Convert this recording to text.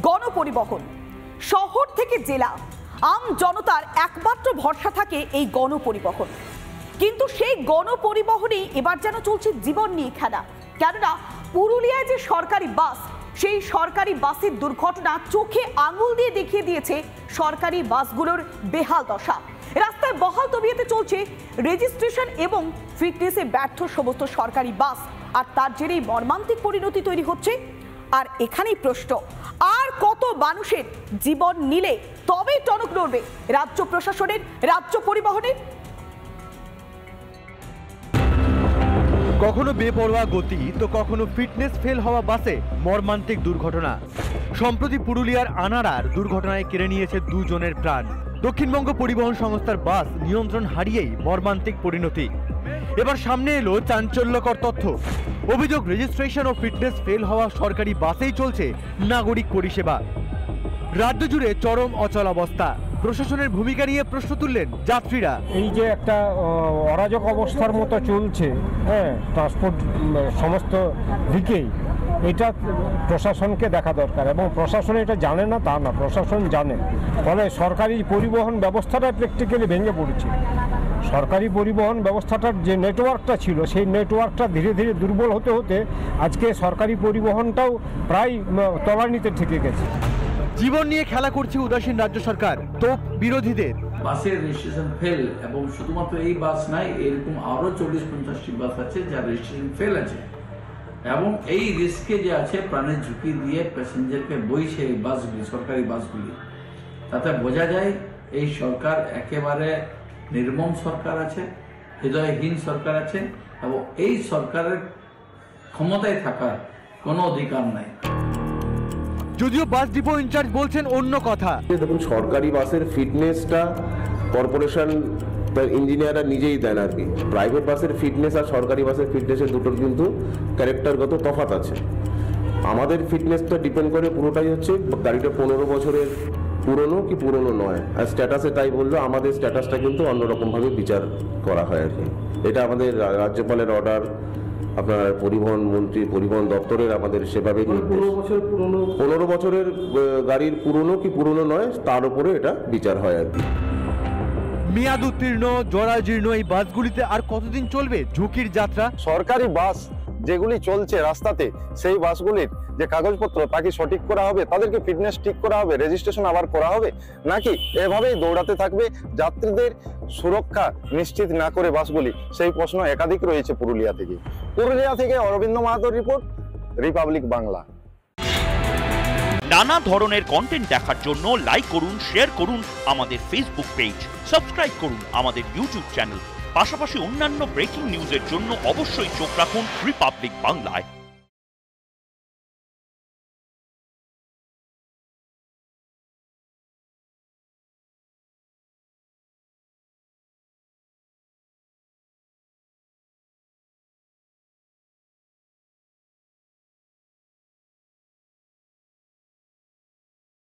গণপরিবহন। শহর থেকে জেলা আম জনতার একমাত্র ভরসা থাকে এই গণপরিবহন, কিন্তু সেই গণপরিবহনেই এবার যেন চলছে জীবন নিয়ে খেলা। কেননা পুরুলিয়ায় যে সরকারি বাস, সেই সরকারি বাসের দুর্ঘটনা চোখে আঙুল দিয়ে দেখিয়ে দিয়েছে সরকারি বাসগুলোর বেহাল দশা। রাস্তায় বহাল তবিয়তে চলছে রেজিস্ট্রেশন এবং ফিটনেসে ব্যর্থ সমস্ত সরকারি বাস, আর তার জেরেই মর্মান্তিক পরিণতি তৈরি হচ্ছে। আর এখানেই প্রশ্ন, আর কত মানুষের জীবন নিলে তবে টনক নড়বে রাজ্য প্রশাসনের, রাজ্য পরিবহনের? কখনো বেপরোয়া গতি তো কখনো ফিটনেস ফেল হওয়া বাসে মর্মান্তিক দুর্ঘটনা। সম্প্রতি পুরুলিয়ার আনাড়ার দুর্ঘটনায় কেড়ে নিয়েছে দুজনের প্রাণ। দক্ষিণবঙ্গ পরিবহন সংস্থার বাস নিয়ন্ত্রণ হারিয়েই মর্মান্তিক পরিণতি। এবার সামনে এলো চাঞ্চল্যকর তথ্য। অভিযোগ, রেজিস্ট্রেশন ও ফিটনেস ফেল হওয়া সরকারি বাসেই চলছে নাগরিক পরিষেবা। রাজ্য জুড়ে চরম অচলাবস্থা। প্রশাসনের ভূমিকা নিয়ে প্রশ্ন তুললেন যাত্রীরা। এই যে একটা অরাজক অবস্থার মতো চলছে, ট্রান্সপোর্ট সমস্ত দিকেই, এটা প্রশাসনকে দেখা দরকার। এবং প্রশাসন এটা জানে না তা না, প্রশাসন জানে। ফলে সরকারি পরিবহন ব্যবস্থাটা প্র্যাকটিক্যালি ভেঙে পড়েছে। সরকারি পরিবহন ব্যবস্থাটার যে নেটওয়ার্কটা ছিল, সেই নেটওয়ার্কটা ধীরে ধীরে দুর্বল হতে হতে আজকে সরকারি পরিবহনটাও প্রায় তলানিতে ঠেকে গেছে। জীবন নিয়ে খেলা করছে উদাসীন রাজ্য সরকার, তোপ বিরোধীদের। বাসের রেজিস্ট্রেশন ফেল, এবং শুধুমাত্র এই বাস নাই, এরকম আরো 40-50টি বাস আছে যার রেজিস্ট্রেশন ফেল আছে, এবং এই রিস্কে যে আছে প্রাণের ঝুঁকি দিয়ে প্যাসেঞ্জারকে বইছে এই বাসগুলি, সরকারি বাসগুলি। তাতে বোঝা যায় এই সরকার একেবারে নির্মম সরকার আছে, হৃদয়হীন সরকার আছে, এবং এই সরকারের ক্ষমতায় থাকার কোনো অধিকার নাই। যদিও বাস ডিপো ইনচার্জ বলছেন অন্য কথা। দেখুন, সরকারি বাসের ফিটনেসটা কর্পোরেশন তার ইঞ্জিনিয়াররা নিজেই দেন আর কি। প্রাইভেট বাসের ফিটনেস আর সরকারি বাসের ফিটনেসের দুটোর কিন্তু ক্যারেক্টারগত তফাৎ আছে। আমাদের ফিটনেসটা ডিপেন্ড করে পুরোটাই হচ্ছে গাড়িটা 15 বছরের পুরনো কি পুরনো নয়। আর স্ট্যাটাসে তাই বললো, আমাদের স্ট্যাটাসটা কিন্তু অন্যরকমভাবে বিচার করা হয় আর কি। এটা আমাদের রাজ্যপালের অর্ডার, আপনার পরিবহন মন্ত্রী, পরিবহন দপ্তরের আমাদের সেভাবে 15 বছরের গাড়ির পুরনো কি পুরনো নয় তার উপরে এটা বিচার হয় আর কি। মেয়াদ উত্তীর্ণ, জরাজীর্ণ এই বাসগুলিতে আর কতদিন চলবে ঝুঁকির যাত্রা? সরকারি বাস যেগুলি চলছে রাস্তাতে, সেই বাসগুলির যে কাগজপত্র তা কি সঠিক করা হবে? তাদেরকে ফিটনেস ঠিক করা হবে, রেজিস্ট্রেশন আবার করা হবে, নাকি এভাবেই দৌড়াতে থাকবে যাত্রীদের সুরক্ষা নিশ্চিত না করে বাসগুলি? সেই প্রশ্ন একাধিক রয়েছে পুরুলিয়া থেকে। অরবিন্দ মাহাতোর রিপোর্ট, রিপাবলিক বাংলা। নানা ধরনের কন্টেন্ট দেখার জন্য লাইক করুন, শেয়ার করুন আমাদের ফেসবুক পেজ, সাবস্ক্রাইব করুন আমাদের ইউটিউব চ্যানেল। পাশাপাশি অন্যান্য ব্রেকিং নিউজের জন্য অবশ্যই চোখ রাখুন রিপাবলিক বাংলায়।